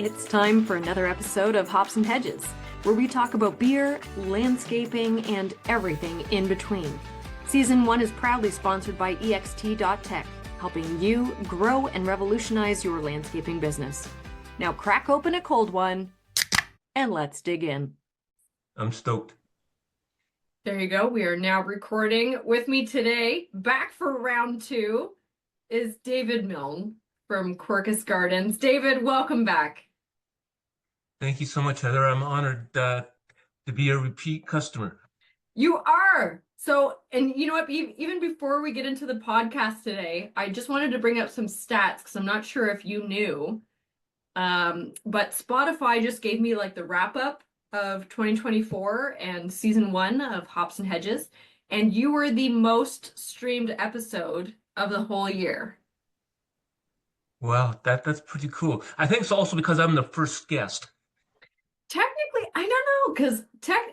It's time for another episode of Hops and Hedges, where we talk about beer, landscaping, and everything in between. Season 1 is proudly sponsored by ext.tech, helping you grow and revolutionize your landscaping business. Now crack open a cold one, and let's dig in. I'm stoked. There you go. We are now recording. With me today, back for round 2, is David Milne from Quercus Gardens. David, welcome back. Thank you so much, Heather. I'm honored to be a repeat customer. You are. So, and you know what, even before we get into the podcast today, I just wanted to bring up some stats because I'm not sure if you knew. But Spotify just gave me like the wrap up of 2024 and season 1 of Hops and Hedges, and you were the most streamed episode of the whole year. Wow, that's pretty cool. I think it's also because I'm the first guest. Technically, I don't know, because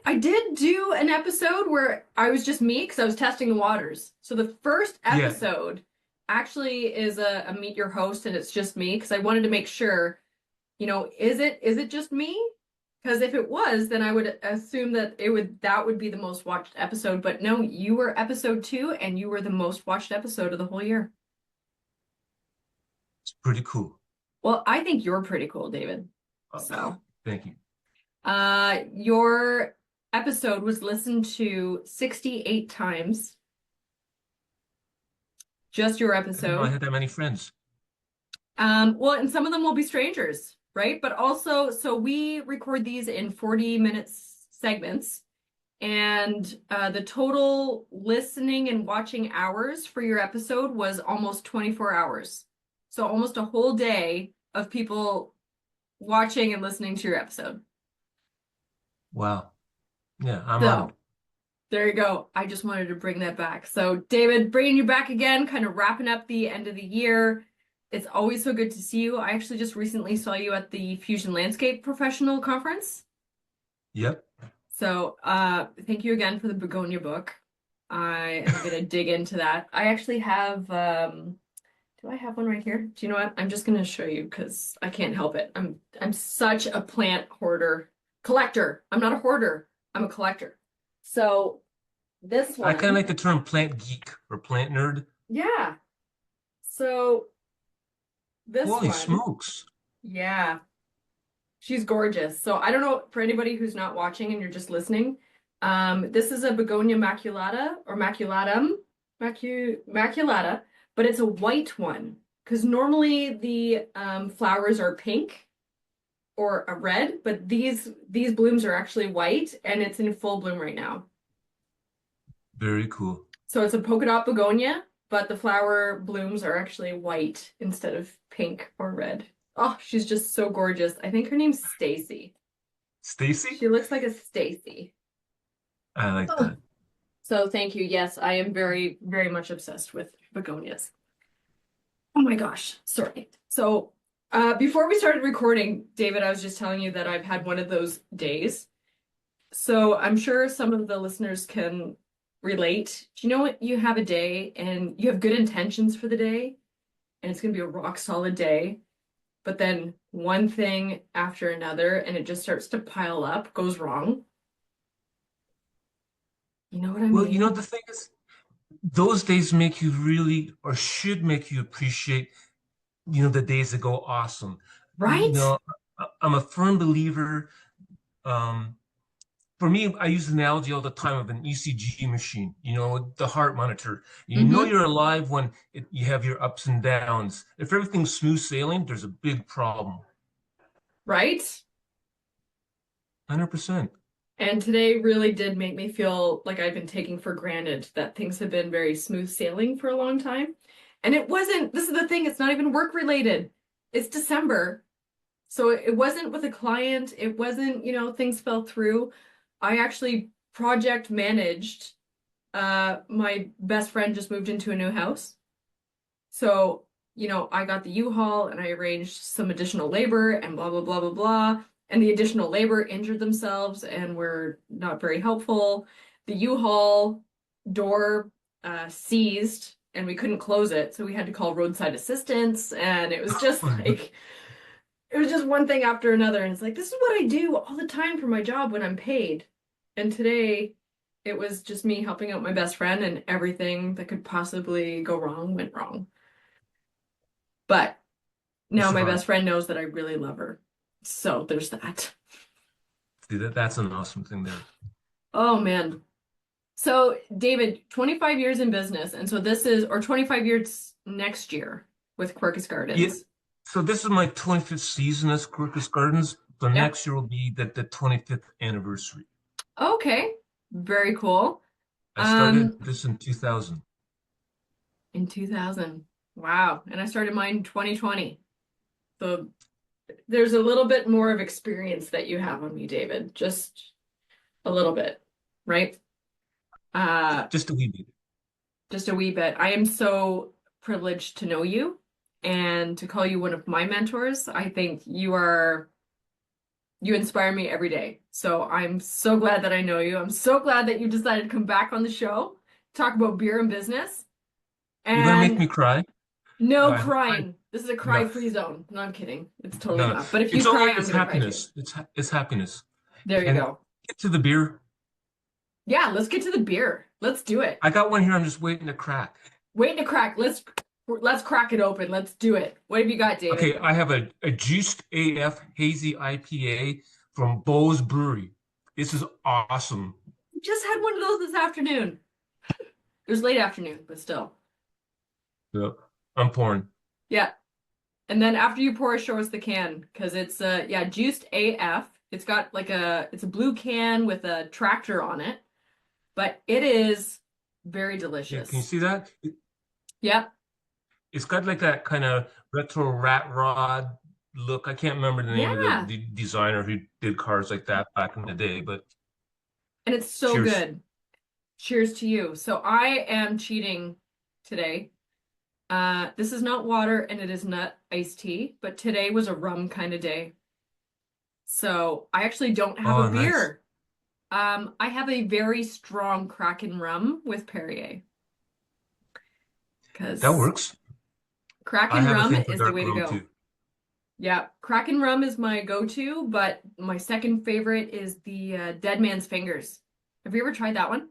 I did do an episode where I was just me because I was testing the waters. So the first episode actually is a meet your host, and it's just me because I wanted to make sure, is it just me? Because if it was, then I would assume that that would be the most watched episode. But no, you were episode 2, and you were the most watched episode of the whole year. It's pretty cool. Well, I think you're pretty cool, David. So thank you. Your episode was listened to 68 times. Just your episode. I didn't know I had that many friends. Well, and some of them will be strangers, right? But also, so we record these in 40-minute segments, and the total listening and watching hours for your episode was almost 24 hours. So almost a whole day of people watching and listening to your episode. Wow. Yeah, I'm honored. There you go. I just wanted to bring that back. So David, bringing you back again, kind of wrapping up the end of the year. It's always so good to see you. I actually just recently saw you at the Fusion Landscape Professional Conference. Yep. So thank you again for the Begonia book. I am going to dig into that. I actually have, do I have one right here? Do you know what? I'm just going to show you because I can't help it. I'm such a plant collector. I'm not a hoarder. I'm a collector. So this one. I kind of like the term plant geek or plant nerd. Yeah. So this Holy one. smokes. Yeah. She's gorgeous. So I don't know, for anybody who's not watching and you're just listening, this is a Begonia maculata or maculatum, maculata, but it's a white one because normally the flowers are pink or a red, but these blooms are actually white, and it's in full bloom right now. Very cool. So it's a polka dot begonia, but the flower blooms are actually white instead of pink or red. Oh, she's just so gorgeous. I think her name's Stacy. Stacy? She looks like a Stacy. I like that. So thank you. Yes, I am very, very much obsessed with begonias. Oh my gosh, sorry. So before we started recording, David, I was just telling you that I've had one of those days. So I'm sure some of the listeners can relate. Do you know what? You have a day and you have good intentions for the day, and it's going to be a rock solid day. But then one thing after another, and it just starts to pile up, goes wrong. You know what I mean? Well, the thing is, those days make you really, or should make you appreciate the days that go awesome. Right? I'm a firm believer. For me, I use the analogy all the time of an ECG machine, the heart monitor. You know you're alive when you have your ups and downs. If everything's smooth sailing, there's a big problem. Right? 100%. And today really did make me feel like I've been taking for granted that things have been very smooth sailing for a long time. And it wasn't, this is the thing, it's not even work related. It's December. So it wasn't with a client. It wasn't, things fell through. I actually project managed. My best friend just moved into a new house. So, I got the U-Haul and I arranged some additional labor and blah, blah, blah, blah, blah. And the additional labor injured themselves and were not very helpful. The U-Haul door seized and we couldn't close it, so we had to call roadside assistance, and it was just like it was just one thing after another. And it's like, this is what I do all the time for my job when I'm paid. And today it was just me helping out my best friend, and everything that could possibly go wrong went wrong. But You now my best survived. friend knows that I really love her. So there's that. See, that's an awesome thing there. Oh man. So David, 25 years in business. And so this is, or 25 years next year with Quercus Yeah. Gardens. So this is my 25th season as Quercus Gardens. So Yep. next year will be the 25th anniversary. Okay. Very cool. I started Um, this in 2000. in 2000. Wow. And I started mine in 2020. So there's a little bit more of experience that you have on me, David. Just a little bit, right? Uh, Just a wee bit. just a wee bit. I am so privileged to know you and to call you one of my mentors. I think you inspire me every day. So I'm so glad that I know you. I'm so glad that you decided to come back on the show, talk about beer and business. You're gonna make And me cry? no I crying. This is a no, cry-free zone. No, I'm kidding. It's totally no. not. But if you It's cry, only I'm it's gonna cry too. happiness. It's happiness. There you And go. get to the beer. Yeah, let's get to the beer. Let's do it. I got one here. I'm just waiting to crack. Waiting to crack. Let's crack it open. Let's do it. What have you got, David? Okay, I have a juiced AF Hazy IPA from Beau's Brewery. This is awesome. Just had one of those this afternoon. It was late afternoon, but still. Yep. I'm pouring. Yeah. And then after you pour, show us the can because it's yeah, juiced AF. It's got like it's a blue can with a tractor on it, but it is very Yeah, can you delicious. see that? Yep. It's got like that kind of retro rat rod look. I can't remember the name of Yeah. the designer who did cars like that back in the day, but And it's so cheers. good. Cheers to you. So I am cheating today. This is not water and it is not iced tea, but today was a rum kind of day. So I actually don't have a Oh, nice. beer. I have a very strong Kraken rum with Perrier That because works. I Kraken have a rum thing for is the dark way to rum go. too. Yeah, Kraken rum is my go-to, but my second favorite is the Dead Man's Fingers. Have you ever tried that one?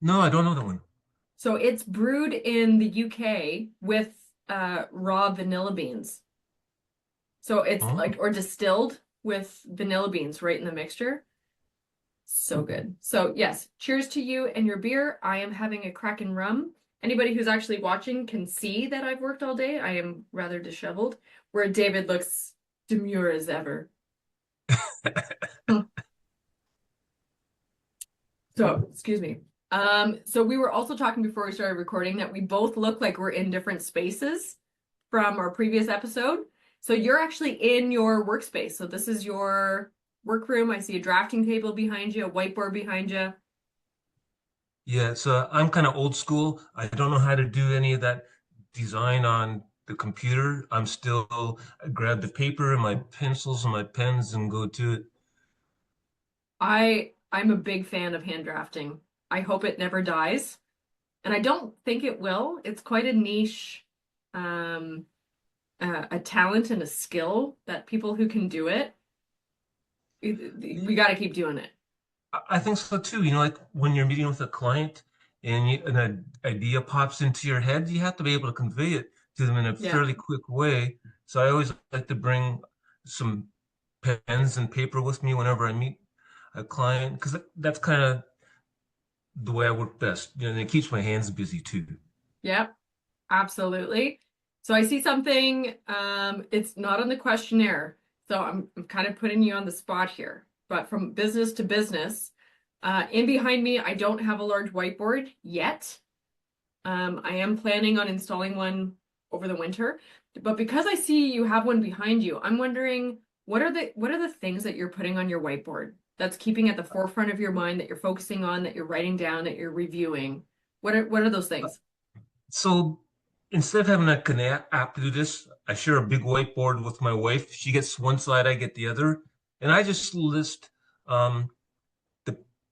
No, I don't know that one. So it's brewed in the UK with raw vanilla beans. So it's Oh, like, or distilled with vanilla beans right in the mixture. So good. So yes, cheers to you and your beer. I am having a Kraken rum. Anybody who's actually watching can see that I've worked all day. I am rather disheveled, where David looks demure as ever. So, excuse me. So we were also talking before we started recording that we both look like we're in different spaces from our previous episode. So you're actually in your workspace. So this is your workroom. I see a drafting table behind you, a whiteboard behind you. yeah. So I'm kind of old school. I don't know how to do any of that design on the computer. I grab the paper and my pencils and my pens and go to it. I'm a big fan of hand drafting. I hope it never dies. And I don't think it will. It's quite a niche um a talent and a skill that people who can do it, we got to keep doing it. I think so too. You know, like when you're meeting with a client and an idea pops into your head, you have to be able to convey it to them in a Yeah. fairly quick way. So I always like to bring some pens and paper with me whenever I meet a client because that's kind of the way I work best. You know, and it keeps my hands busy too. Yep. Absolutely. So I see something, it's not on the questionnaire. So I'm kind of putting you on the spot here. But from business to business, in behind me, I don't have a large whiteboard yet. I am planning on installing one over the winter. But because I see you have one behind you, I'm wondering what are the things that you're putting on your whiteboard that's keeping at the forefront of your mind that you're focusing on, that you're writing down, that you're reviewing? What are those things? So instead of having like an app to do this, I share a big whiteboard with my wife. She gets one side, I get the other, and I just list um,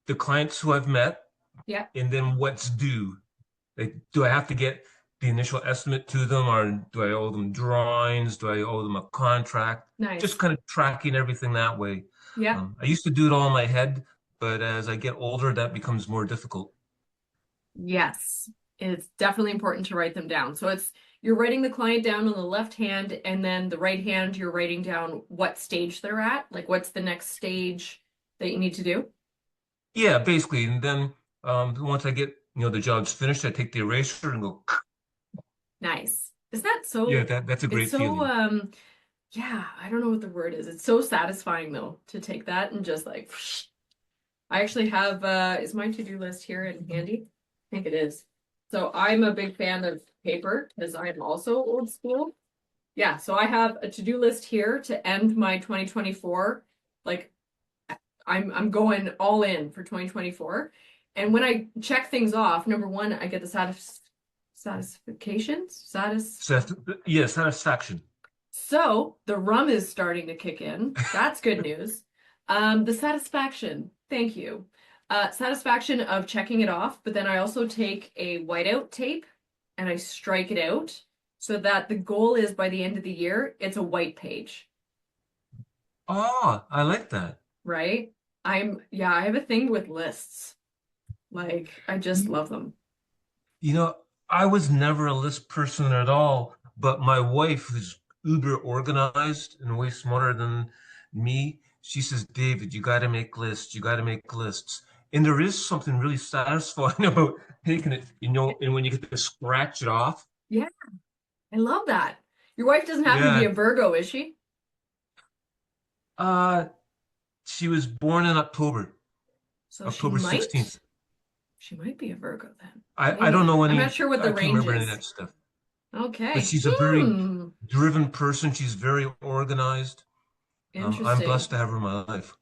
the clients who I've met Yeah. and then what's due. Like, do I have to get the initial estimate to them, or do I owe them drawings? Do I owe them a contract? Just Nice. kind of tracking everything that way. Yeah. I used to do it all in my head, but as I get older, that becomes more difficult. Yes. It's definitely important to write them down. So it's you're writing the client down on the left hand, and then the right hand, you're writing down what stage they're at. Like what's the next stage that you need to do? Yeah, basically. And then once I get, the job's finished, I take the eraser and go, Nice. Is that yeah, so? that's a It's great so feeling. yeah, I don't know what the word is. It's so satisfying though to take that and just like I actually have is my to-do list here and handy? I think it is. So I'm a big fan of paper because I'm also old school. Yeah, so I have a to-do list here to end my 2024. Like I'm going all in for 2024. And when I check things off, number one, I get the satisfaction. Sat yeah, satisfaction. So the rum is starting to kick in. That's good news. The satisfaction, thank you. Satisfaction of checking it off, but then I also take a whiteout tape and I strike it out so that the goal is by the end of the year, it's a white page, Oh, I like that. right? Yeah, I have a thing with lists. Like, I just You, love them. you know, I was never a list person at all, but my wife, who's uber organized and way smarter than me, she says, David, you got to make lists. You got to make lists. And there is something really satisfying about taking it, and when you get to scratch it off. Yeah, I love that. Your wife doesn't happen to be Yeah. a Virgo, is she? Uh, she was born in October, So October 16th. she might be a Virgo then. I don't Maybe. know I'm not any, sure what I the can't range remember any of is. that stuff. But Okay. she's a very driven person. She's very organized. I'm Interesting. blessed to have her in my life.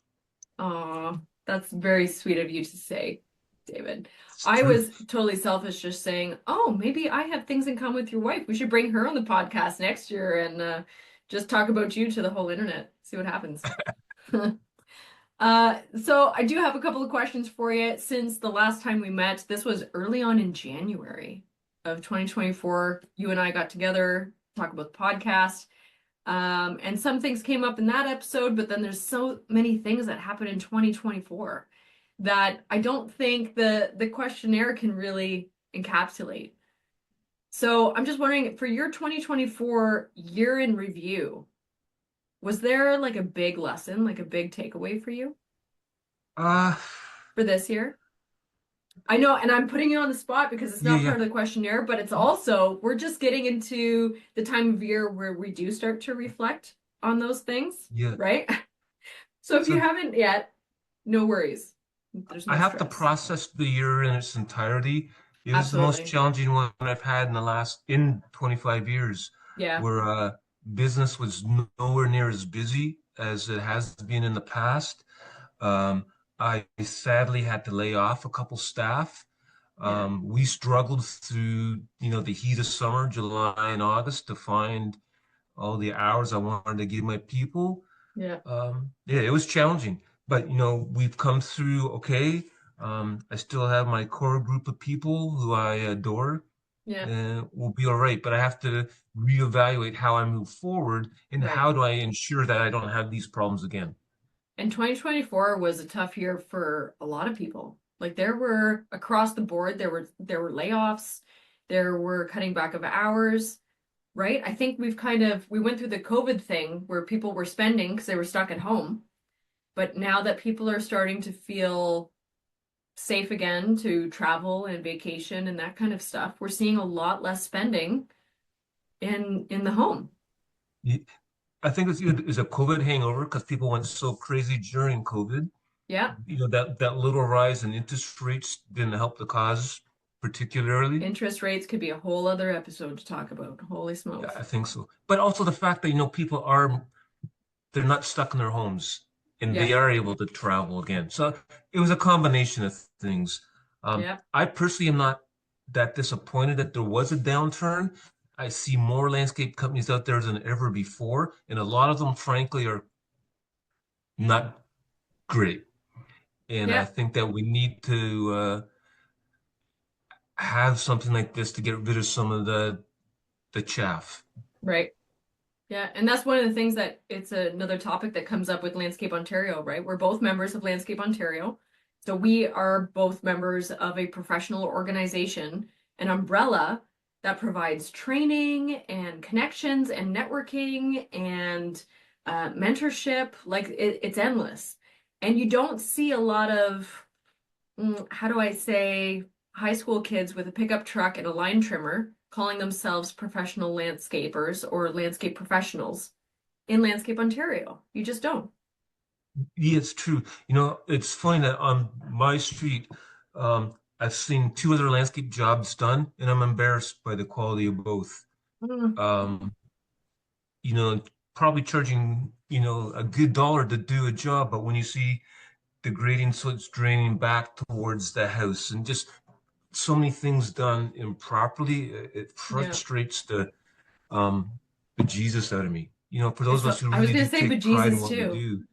Aw, that's very sweet of you to say, David. It's I true. was totally selfish just saying, oh, maybe I have things in common with your wife. We should bring her on the podcast next year and just talk about you to the whole internet. See what happens. So I do have a couple of questions for you. Since the last time we met, this was early on in January of 2024. You and I got together, talk about the podcast. And some things came up in that episode, but then there's so many things that happened in 2024 that I don't think the questionnaire can really encapsulate. So I'm just wondering, for your 2024 year in review, was there like a big lesson, like a big takeaway for you Uh, for this year? I know, and I'm putting you on the spot because it's yeah, not yeah, part of the questionnaire, but it's also, we're just getting into the time of year where we do start to reflect on those things, yeah. right? So if you So haven't yet, no worries. There's I no have to stress. process the year in its entirety. It was the most Absolutely. challenging one I've had in 25 years, Yeah. where business was nowhere near as busy as it has been in the past. Um, I sadly had to lay off a couple staff. Yeah. We struggled through, the heat of summer, July and August, to find all the hours I wanted to give my people. Yeah. Yeah, it was challenging, but we've come through okay. I still have my core group of people who I adore, Yeah. and we'll be all right. But I have to reevaluate how I move forward and Right. how do I ensure that I don't have these problems again. And 2024 was a tough year for a lot of people. Like there were across the board, there were layoffs, there were cutting back of hours, right? I think we went through the COVID thing where people were spending because they were stuck at home. But now that people are starting to feel safe again to travel and vacation and that kind of stuff, we're seeing a lot less spending in the home. Ye- I think it's a COVID hangover because people went so crazy during COVID. Yeah. That little rise in interest rates didn't help the cause particularly. Interest rates could be a whole other episode to talk about. Holy Yeah, smokes. I think so. But also the fact that, people they're not stuck in their homes and Yeah. they are able to travel again. So it was a combination of things. Yeah. I personally am not that disappointed that there was a downturn. I see more landscape companies out there than ever before, and a lot of them, frankly, are not great. And I Yeah. think that we need to have something like this to get rid of some of the chaff. Right. Yeah, and that's one of the things that it's another topic that comes up with Landscape Ontario, right? We're both members of Landscape Ontario. So we are both members of a professional organization, an umbrella that provides training and connections and networking and mentorship. Like it's endless. And you don't see a lot of, how do I say, high school kids with a pickup truck and a line trimmer calling themselves professional landscapers or landscape professionals in Landscape Ontario. You just don't. Yeah, it's true. You know, it's funny that on my street, I've seen two other landscape jobs done, and I'm embarrassed by the quality of both. Mm, Um, you know, probably charging, a good dollar to do a job, but when you see the grading so it's draining back towards the house and just so many things done improperly, it yeah. frustrates um the Jesus out of me. You know, for those of us So who I was really gonna do say take pride in bejesus what we too. do.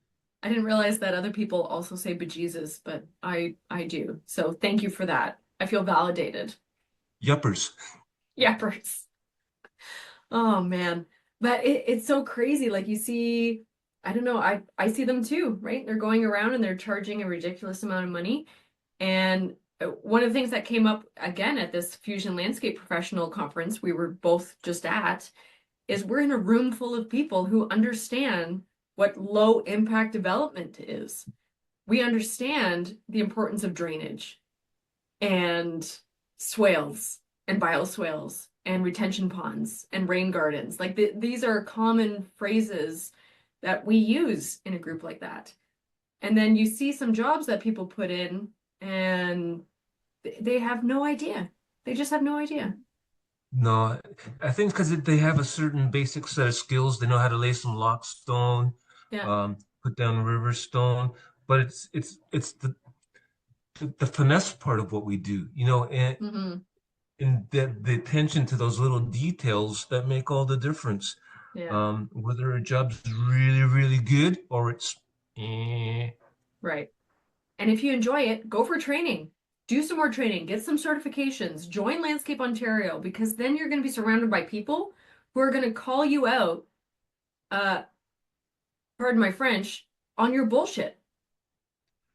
I didn't realize that other people also say bejesus, but I do. So thank you for that. I feel validated. Yuppers. Yeah, Bruce. Oh man. But it's so crazy. Like you see, I don't know, I see them too, right? They're going around and they're charging a ridiculous amount of money. And one of the things that came up again at this Fusion Landscape Professional Conference we were both just at is we're in a room full of people who understand what low impact development is. We understand the importance of drainage and swales and bioswales and retention ponds and rain gardens. Like these are common phrases that we use in a group like that. And then you see some jobs that people put in and they have no idea. They just have no idea. No, I think because they have a certain basic set of skills. They know how to lay some lockstone, Yeah. put down river stone, but it's the finesse part of what we do, Hmm. and the attention to those little details that make all the difference. Yeah. Whether a job's really, really good or it's eh. Right. And if you enjoy it, go for training. Do some more training, get some certifications, join Landscape Ontario, because then you're going to be surrounded by people who are going to call you out, uh, pardon my French, on your bullshit,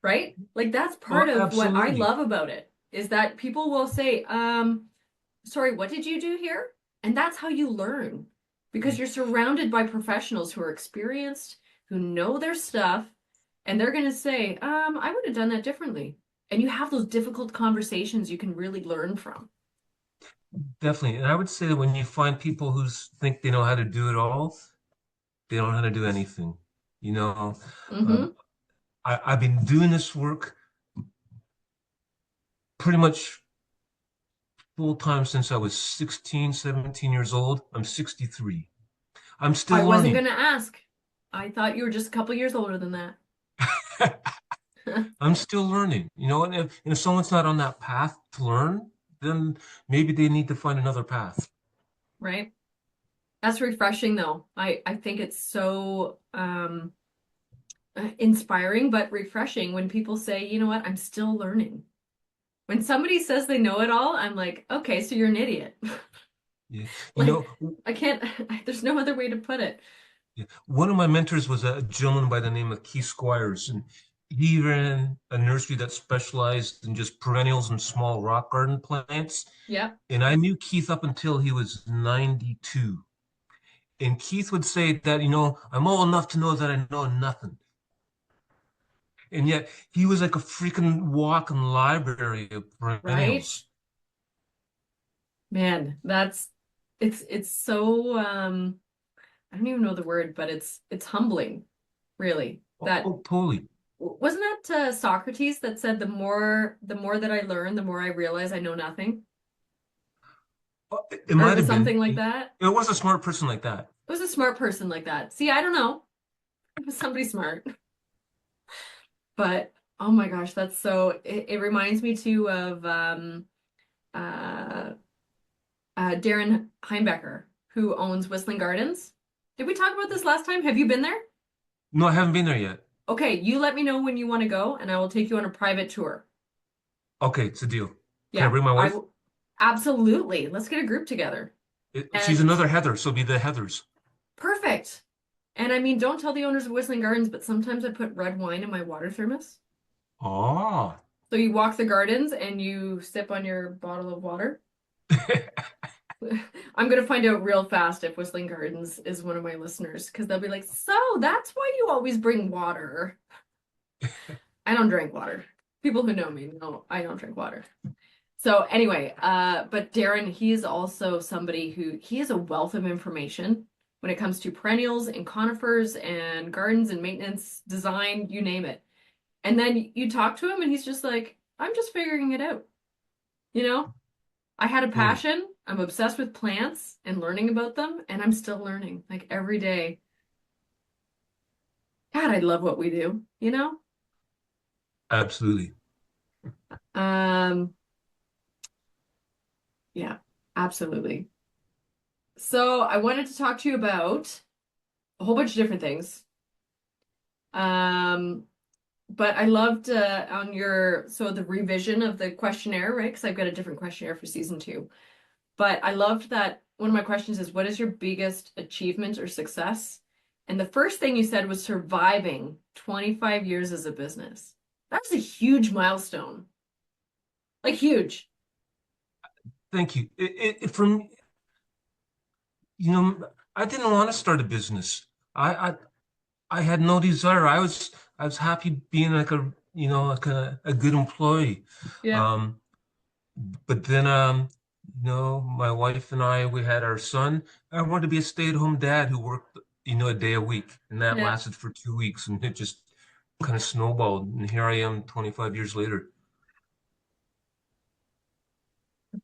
right? Like that's Oh, part of what I absolutely. love about it, is that people will say, sorry, what did you do here? And that's how you learn, because you're surrounded by professionals who are experienced, who know their stuff, and they're going to say, I would have done that differently. And you have those difficult conversations you can really learn from. Definitely. And I would say that when you find people who think they know how to do it all, they don't know how to do anything. You know, um, Hmm. I've been doing this work pretty much full time since I was 16, 17 years old. I'm 63. I'm I still wasn't going learning. to ask. I thought you were just a couple years older than that. I'm still learning. And if someone's not on that path to learn, then maybe they need to find another path. Right? That's refreshing though. I think it's so inspiring but refreshing when people say, you know what, I'm still learning. When somebody says they know it all, I'm like, okay, so you're an idiot. Yeah. You Like, know, I can't, there's no other way to put it. yeah. One of my mentors was a gentleman by the name of Keith Squires, and he ran a nursery that specialized in just perennials and small rock garden plants. Yep. And I knew Keith up until he was 92. And Keith would say that, I'm old enough to know that I know nothing. And yet he was like a freaking walking library of Right? perennials. Man, it's so I don't even know the word, but it's humbling, really. That Oh, totally. wasn't that Socrates that said the more that I learn, the more I realize I know nothing? It Or it might was have been. something like It that. was a smart person like that. It was a smart person like that. See, I don't know. It was somebody smart. But oh my gosh, that's so it reminds me too of uh Darren Heimbecker, who owns Whistling Gardens. Did we talk about this last time? Have you been there? No, I haven't been there yet. Okay, you let me know when you want to go, and I will take you on a private tour. Okay, it's a deal. Can I Yeah, bring my wife? Absolutely. Let's get a group together. She's And another Heather, so be the Heathers. perfect. And I mean, don't tell the owners of Whistling Gardens, but sometimes I put red wine in my water thermos. Oh. So you walk the gardens and you sip on your bottle of water. I'm gonna find out real fast if Whistling Gardens is one of my listeners because they'll be like, "So that's why you always bring water." I don't drink water. People who know me know I don't drink water. So anyway, but Darren, he is also somebody who he has a wealth of information when it comes to perennials and conifers and gardens and maintenance, design, you name it. And then you talk to him and he's just like, I'm just figuring it out. You know, I had a Totally. passion. I'm obsessed with plants and learning about them, and I'm still learning like every day. God, I love what we do, you know? Absolutely. Um, yeah, absolutely. So I wanted to talk to you about a whole bunch of different things. Um, but I loved on your so the revision of the questionnaire, right? Because I've got a different questionnaire for season two. But I loved that one of my questions is what is your biggest achievement or success? And the first thing you said was surviving 25 years as a business. That's a huge milestone. Like huge. Thank you. From, you know, I didn't want to start a business. I had no desire. I was happy being like a, like a good employee. Yeah. Um, but then, my wife and I, we had our son. I wanted to be a stay-at-home dad who worked, a day a week, and that Yeah. lasted for 2 weeks, and it just kind of snowballed. And here I am 25 years later.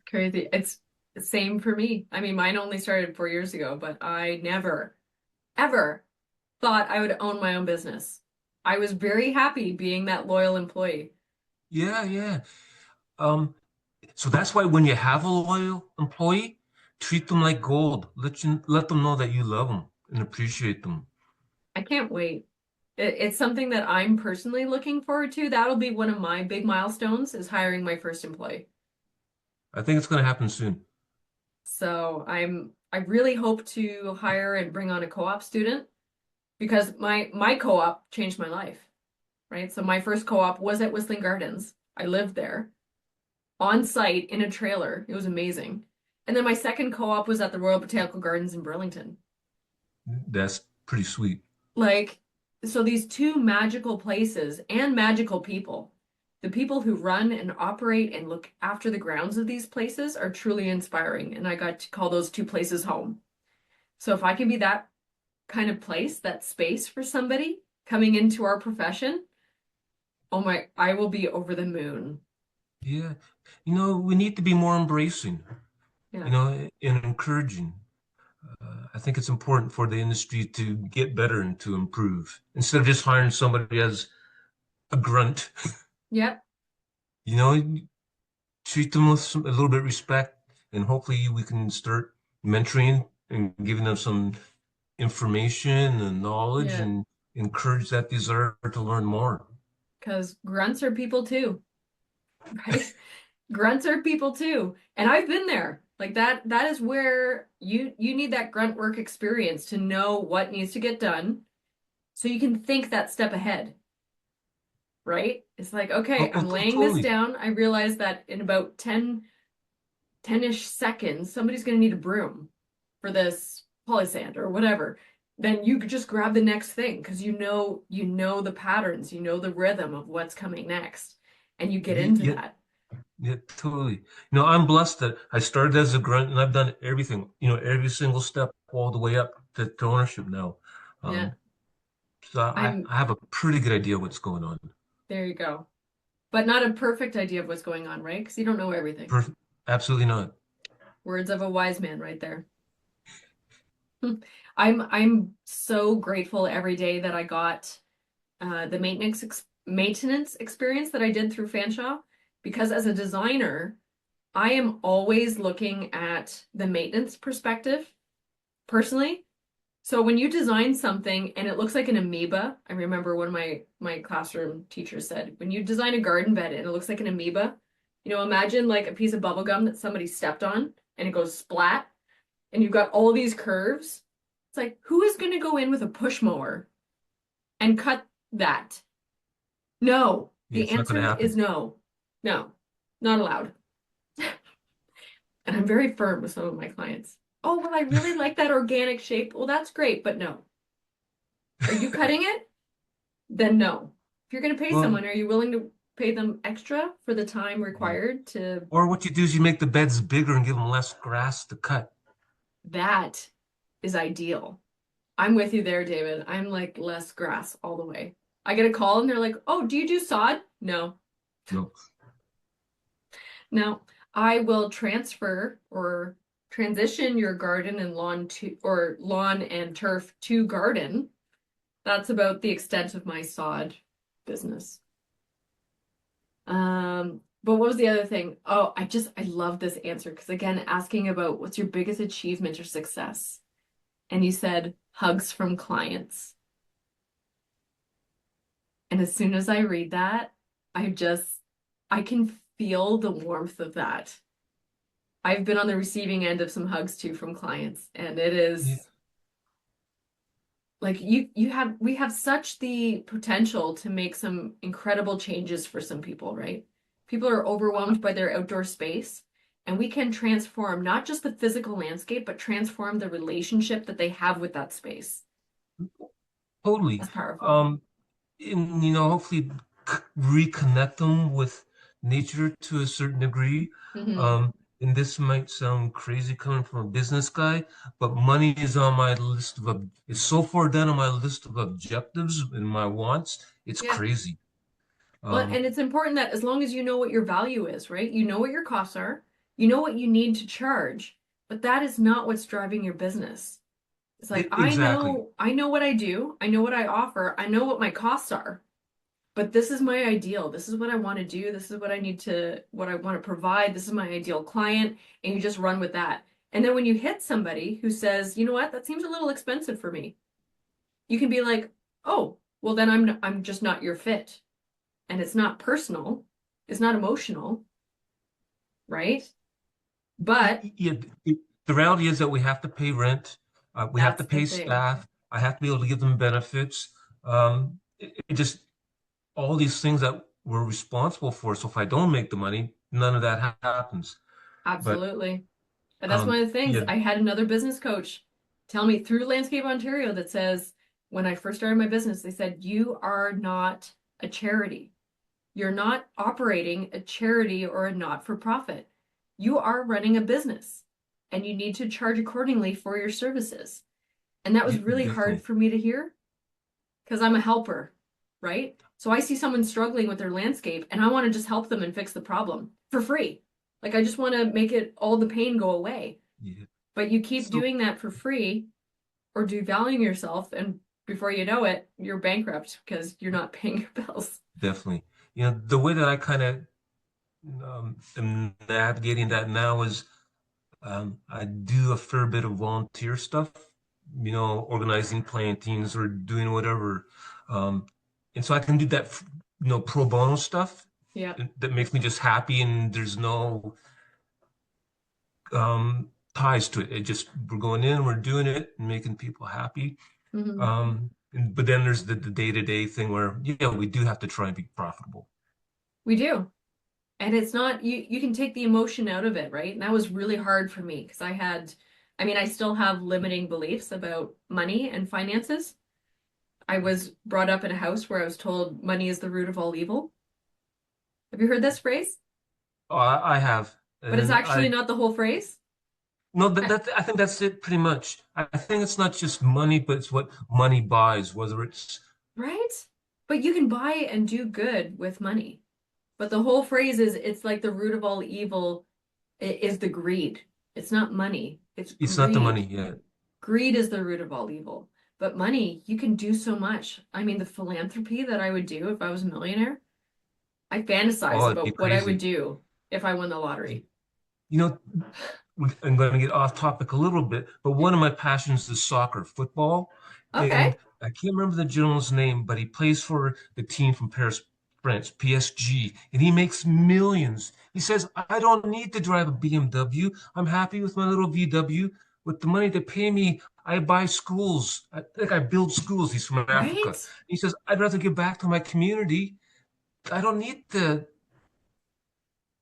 Crazy. It's the same for me. I mean, mine only started 4 years ago, but I never, ever thought I would own my own business. I was very happy being that loyal employee. Yeah, yeah. Um, so that's why when you have a loyal employee, treat them like gold. Let them know that you love them and appreciate them. I can't wait. It's something that I'm personally looking forward to. That'll be one of my big milestones is hiring my first employee. I think it's going to happen soon. So I really hope to hire and bring on a co-op student because my co-op changed my life, right? So my first co-op was at Whistling Gardens. I lived there on site in a trailer. It was amazing. And then my second co-op was at the Royal Botanical Gardens in Burlington. That's pretty sweet. Like, so these two magical places and magical people, the people who run and operate and look after the grounds of these places are truly inspiring. And I got to call those two places home. So if I can be that kind of place, that space for somebody coming into our profession, oh my, I will be over the moon. Yeah. We need to be more embracing, Yeah. and encouraging. I think it's important for the industry to get better and to improve instead of just hiring somebody as a grunt. Yep. You know, treat them with a little bit of respect, and hopefully we can start mentoring and giving them some information and knowledge Yeah. and encourage that desire to learn more. Because grunts are people too, right? Grunts are people too. And I've been there. Like that is where you need that grunt work experience to know what needs to get done so you can think that step ahead, right? It's like, okay, Oh, I'm laying this totally. down. I realize that in about 10-ish seconds, somebody's going to need a broom for this polysand or whatever. Then you could just grab the next thing because you know the patterns, you know the rhythm of what's coming next, and you get into Yeah, that. yeah, totally. I'm blessed that I started as a grunt and I've done everything, every single step all the way up to ownership now. Yeah. Um, so I'm I have a pretty good idea what's going on. There you go. But not a perfect idea of what's going on, right? Because you don't know everything. Perfect. Absolutely not. Words of a wise man right there. I'm so grateful every day that I got the maintenance experience that I did through Fanshawe because as a designer, I am always looking at the maintenance perspective personally. So when you design something and it looks like an amoeba, I remember one of my classroom teachers said, when you design a garden bed and it looks like an amoeba, Imagine like a piece of bubble gum that somebody stepped on and it goes splat, and you've got all these curves. It's like, who is going to go in with a push mower and cut that? No. Yeah, The it's not going to answer is happen. no. No, not allowed. And I'm very firm with some of my clients. Oh, well, I really like that organic shape. Well, that's great, but no. Are you cutting it? Then no. If you're going to pay Well, someone, are you willing to pay them extra for the time yeah. required to Or what you do is you make the beds bigger and give them less grass to cut. that is ideal. I'm with you there, David. I'm like less grass all the way. I get a call and they're like, "Oh, do you do sod?" No. No. No. I will transfer or transition your garden and lawn to or lawn and turf to garden. That's about the extent of my sod business. But what was the other thing? Oh, I love this answer because again, asking about what's your biggest achievement or success. And you said hugs from clients. And as soon as I read that, I can feel the warmth of that. I've been on the receiving end of some hugs too from clients, and it Yeah, is like we have such the potential to make some incredible changes for some people, right? People are overwhelmed by their outdoor space, and we can transform not just the physical landscape, but transform the relationship that they have with that space. totally. That's powerful. Um, and hopefully reconnect them with nature to a certain degree. Hmm. Um, and this might sound crazy coming from a business guy, but money is on my list it's so far down on my list of objectives and my wants. It's Yeah. crazy. Well, Um, and it's important that as long as you know what your value is, right? You know what your costs are, you know what you need to charge, but that is not what's driving your business. It's like exactly. I know what I do, I know what I offer, I know what my costs are, but this is my ideal. This is what I want to do. This is what I want to provide. This is my ideal client, and you just run with that. And then when you hit somebody who says, "You know what? That seems a little expensive for me." You can be like, "Oh, well then I'm just not your fit." And it's not personal, it's not emotional, right? But Yeah, the reality is that we have to pay rent, we have to that's the pay thing. staff, I have to be able to give them benefits. It just all these things that we're responsible for. So if I don't make the money, none of that happens. But Absolutely. And that's one of the things. yeah, I had another business coach tell me through Landscape Ontario that says, when I first started my business, they said, "You are not a charity. You're not operating a charity or a not-for-profit. You are running a business and you need to charge accordingly for your services." And that was really hard definitely. for me to hear because I'm a helper, right? So I see someone struggling with their landscape and I want to just help them and fix the problem for free. Like I just want to make it all the pain go away. Yeah. But you keep So doing that for free or devaluing yourself, and before you know it, you're bankrupt because you're not paying your bills. definitely, the way that I kind of am navigating that now is I do a fair bit of volunteer stuff, organizing plantings or doing whatever. Um, and so I can do that, pro bono stuff Yeah. that makes me just happy and there's no ties to it. It just, we're going in, we're doing it and making people happy. Hmm. But then there's the day-to-day thing where, yeah, we do have to try and be profitable. We do. And it's not you can take the emotion out of it, right? And that was really hard for me because I mean, I still have limiting beliefs about money and finances. I was brought up in a house where I was told money is the root of all evil. Have you heard this phrase? Oh, I have, But it's and actually not the whole phrase. no, I- I think that's it pretty much. I think it's not just money, but it's what money buys, whether it's, Right? But you can buy and do good with money. But the whole phrase is it's like the root of all evil is the greed. It's not money, it's it's not the money greed. yet. Greed is the root of all evil. But money, you can do so much. I mean, the philanthropy that I would do if I was a millionaire, I fantasize Oh, it'd be about what I would crazy. do if I won the lottery. You know, I'm going to get off topic a little bit, but one of my passions is soccer, football, Okay. and I can't remember the gentleman's name, but he plays for the team from Paris, France, PSG, and he makes millions. He says, I don't need to drive a BMW. I'm happy with my little VW. With the money they pay me, I buy schools. I build schools. He's from Africa. Right? He says, I'd rather give back to my community. I don't need to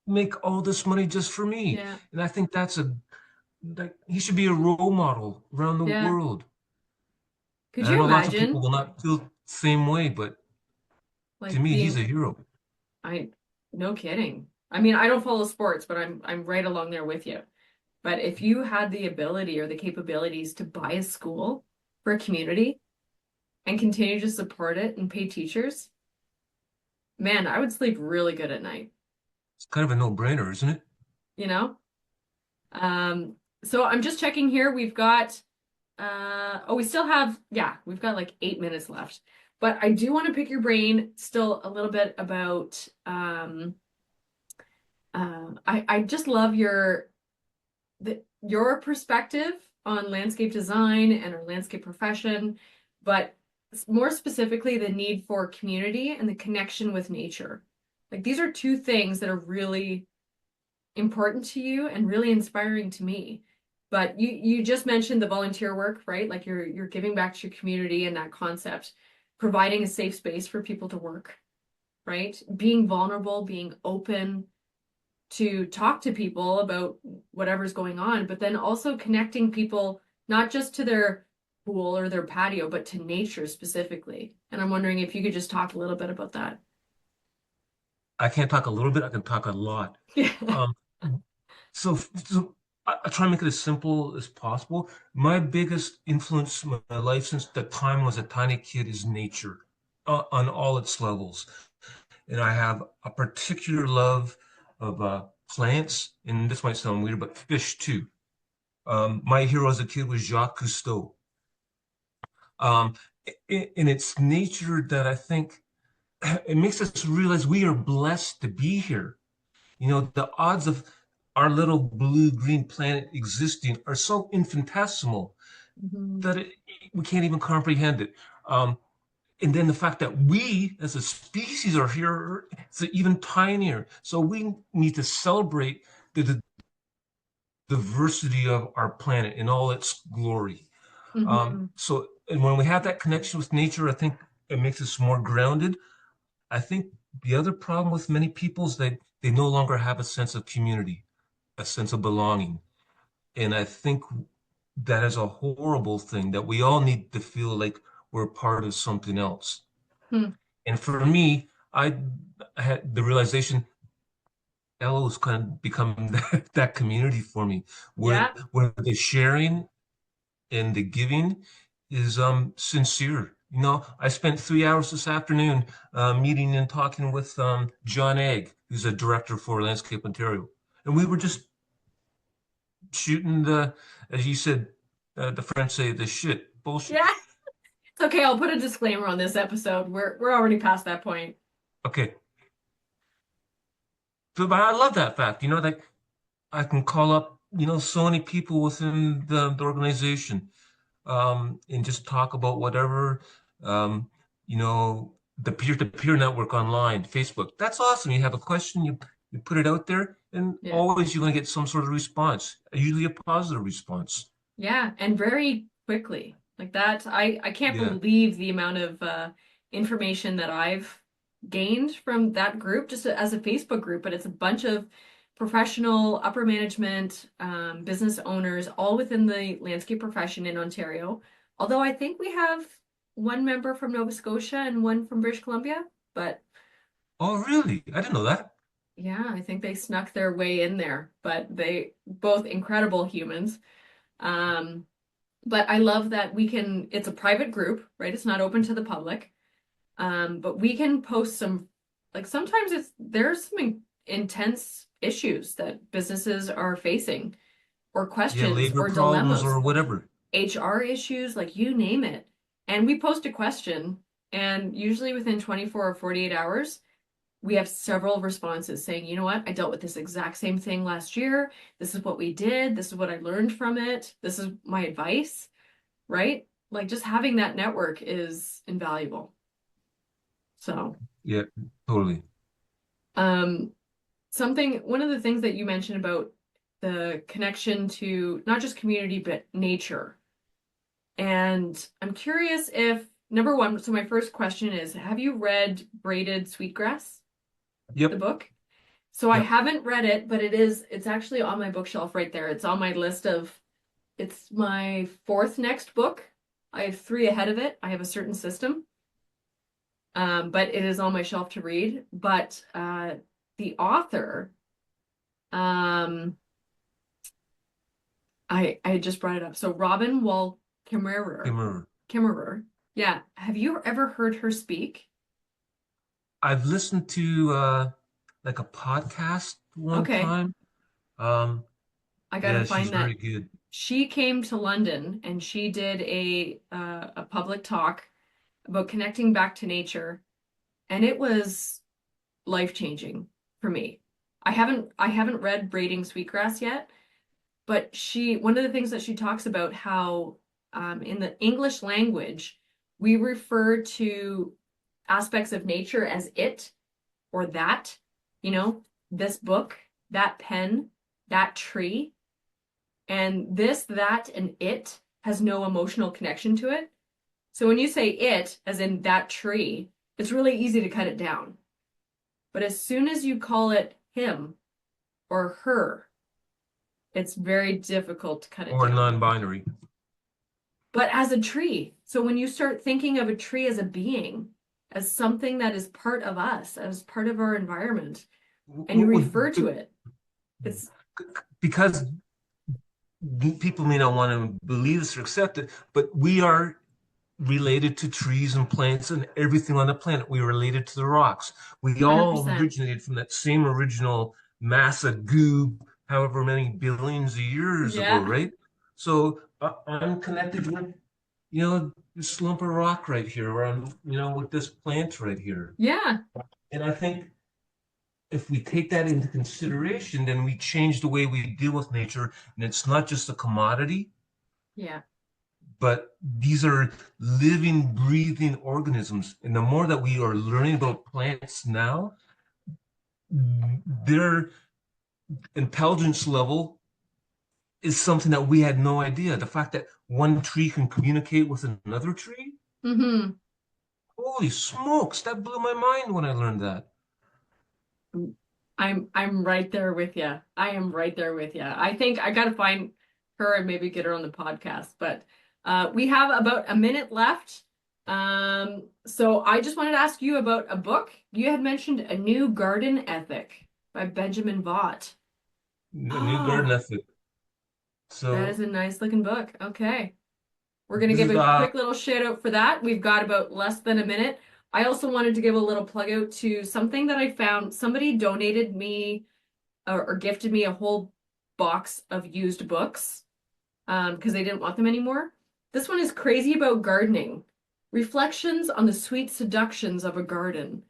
make all this money just for me. Yeah. And I think like he should be a role model around the Yeah. world. Could And I you know lots of people imagine will not feel the same way, but to like me, he's a being hero. I no kidding. I mean, I don't follow sports, but I'm right along there with you. But if you had the ability or the capabilities to buy a school for a community and continue to support it and pay teachers, man, I would sleep really good at night, It's kind of a no-brainer, isn't it? you know? Um, so I'm just checking here. We've got we still have, yeah, we've got like 8 minutes left. But I do want to pick your brain still a little bit about I just love your perspective on landscape design and our landscape profession, but more specifically the need for community and the connection with nature. Like these are two things that are really important to you and really inspiring to me. But you just mentioned the volunteer work, right? Like you're giving back to your community and that concept, providing a safe space for people to work, right? Being vulnerable, being open to talk to people about whatever's going on, but then also connecting people not just to their pool or their patio, but to nature specifically. And I'm wondering if you could just talk a little bit about that. I can't talk a little bit, I can talk a lot. Yeah. Um, so I try to make it as simple as possible. My biggest influence in my life since the time I was a tiny kid is nature on all its levels. And I have a particular love of plants, and this might sound weird, but fish too. My hero as a kid was Jacques Cousteau. Um, and it's nature that I think it makes us realize we are blessed to be here. You know, the odds of our little blue-green planet existing are so infinitesimal Mhm. that we can't even comprehend it. And then the fact that we as a species are here is even tinier. So we need to celebrate the diversity of our planet in all its glory. Mhm. And when we have that connection with nature, I think it makes us more grounded. I think the other problem with many people is that they no longer have a sense of community, a sense of belonging. And I think that is a horrible thing that we all need to feel like we're part of something else. Hmm. And for me, I had the realization Ella was kind of becoming that community for me, Yeah. where the sharing and the giving is sincere. You know, I spent 3 hours this afternoon meeting and talking with John Egg, who's a director for Landscape Ontario, and we were just shooting as you said, the French say, the shit bullshit. Yeah. It's okay. I'll put a disclaimer on this episode. We're already past that point. Okay, but I love that fact. You know, like I can call up, so many people within the organization and just talk about whatever, um, the peer-to-peer network online, Facebook. That's awesome. You have a question, you put it out there, and Yeah. always you're going to get some sort of response, usually a positive response. Yeah, and very quickly. Like that, I can't Yeah. believe the amount of information that I've gained from that group, just as a Facebook group, but it's a bunch of professional, upper management, business owners, all within the landscape profession in Ontario. Although I think we have one member from Nova Scotia and one from British Columbia, but Oh, really? I didn't know that. yeah, I think they snuck their way in there. But they both incredible humans. Um, But I love that it's a private group, right? It's not open to the public. But we can post like sometimes there's some intense issues that businesses are facing, or Yeah, questions labor or problems dilemmas, or whatever. HR issues, like you name it. And we post a question, and usually within 24 or 48 hours, we have several responses saying, you know what, I dealt with this exact same thing last year. This is what we did. This is what I learned from it. This is my advice, right? Like just having that network is invaluable. So, Yeah, totally. Um, one of the things that you mentioned about the connection to not just community, but nature. And I'm curious if, number one, so my first question is, have you read Braided Sweetgrass, the Yep, book? So I yep. haven't read it, but it's actually on my bookshelf right there. It's on my list of, it's my fourth next book. I have three ahead of it. I have a certain system. But it is on my shelf to read. But the author, um, I just brought it up. So Robin Wall Kimmerer, Kimmerer. Kimmerer. Yeah. Have you ever heard her speak? I've listened to like a podcast one Okay, time. Um, I gotta yeah, she's find that. very good. She came to London and she did a public talk about connecting back to nature, and it was life-changing for me. I haven't read Braiding Sweetgrass yet, but one of the things that she talks about how in the English language we refer to aspects of nature as it or that, you know, this book, that pen, that tree, and this, that, and it has no emotional connection to it. So when you say it, as in that tree, it's really easy to cut it down. But as soon as you call it him or her, it's very difficult to cut it Or down. non-binary. But as a tree, so when you start thinking of a tree as a being, as something that is part of us, as part of our environment, and you refer to it, it's Because people may not want to believe this or accept it, but we are related to trees and plants and everything on the planet. We are related to the rocks. We all 100%. originated from that same original mass of goo, however many billions of years ago, Yeah. right? So I'm connected with, this lump of rock right here, or I'm, with this plant right here. Yeah. And I think if we take that into consideration, then we change the way we deal with nature, and it's not just a commodity, Yeah. but these are living, breathing organisms. And the more that we are learning about plants now, their intelligence level is something that we had no idea. The fact that one tree can communicate with another tree, Mm-hmm. holy smokes, that blew my mind when I learned that. I'm right there with you. I am right there with you. I think I gotta find her and maybe get her on the podcast. But we have about a minute left. So I just wanted to ask you about a book. You had mentioned A New Garden Ethic by Benjamin Vaught. A new garden Oh, ethic. that is So a nice looking book. Okay. We're going to this give is a quick little shout out for that. We've got about less than a minute. I also wanted to give a little plug out to something that I found. Somebody donated me or gifted me a whole box of used books because they didn't want them anymore. This one is Crazy About Gardening: Reflections on the Sweet Seductions of a Garden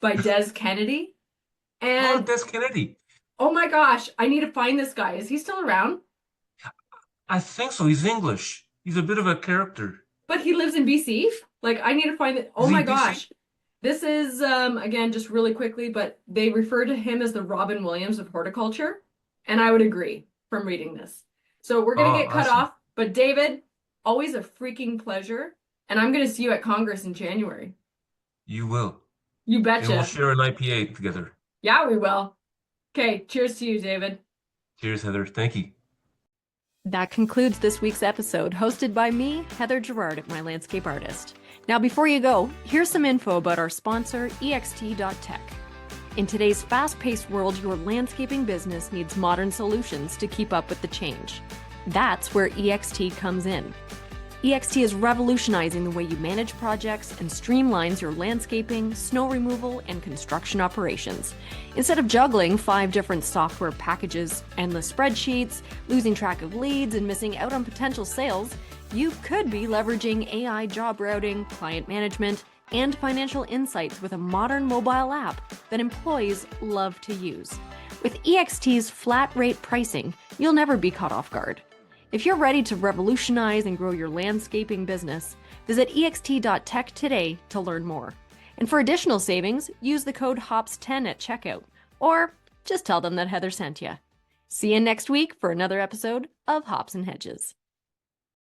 by Des Kennedy. And Des Kennedy. oh my gosh, I need to find this guy. Is he still around? I think so. He's English. He's a bit of a character. But he lives in BC. Like I need to find it. Oh Is he my BC? gosh. This is again just really quickly, but they refer to him as the Robin Williams of horticulture, and I would agree from reading this. So we're gonna Oh, get cut awesome. off, but David, always a freaking pleasure, and I'm gonna see you at Congress in January. You will. You And we'll betcha. share an IPA together. Yeah, we will. Okay, cheers to you, David. Cheers, Heather. Thank you. That concludes this week's episode, hosted by me, Heather Gerard at My Landscape Artist. Now, before you go, here's some info about our sponsor, ext.tech. In today's fast-paced world, your landscaping business needs modern solutions to keep up with the change. That's where EXT comes in. EXT is revolutionizing the way you manage projects and streamlines your landscaping, snow removal, and construction operations. Instead of juggling 5 different software packages, endless spreadsheets, losing track of leads, and missing out on potential sales, you could be leveraging AI job routing, client management, and financial insights with a modern mobile app that employees love to use. With EXT's flat rate pricing, you'll never be caught off guard. If you're ready to revolutionize and grow your landscaping business, visit ext.tech today to learn more. And for additional savings, use the code HOPS10 at checkout, or just tell them that Heather sent you. See you next week for another episode of Hops and Hedges.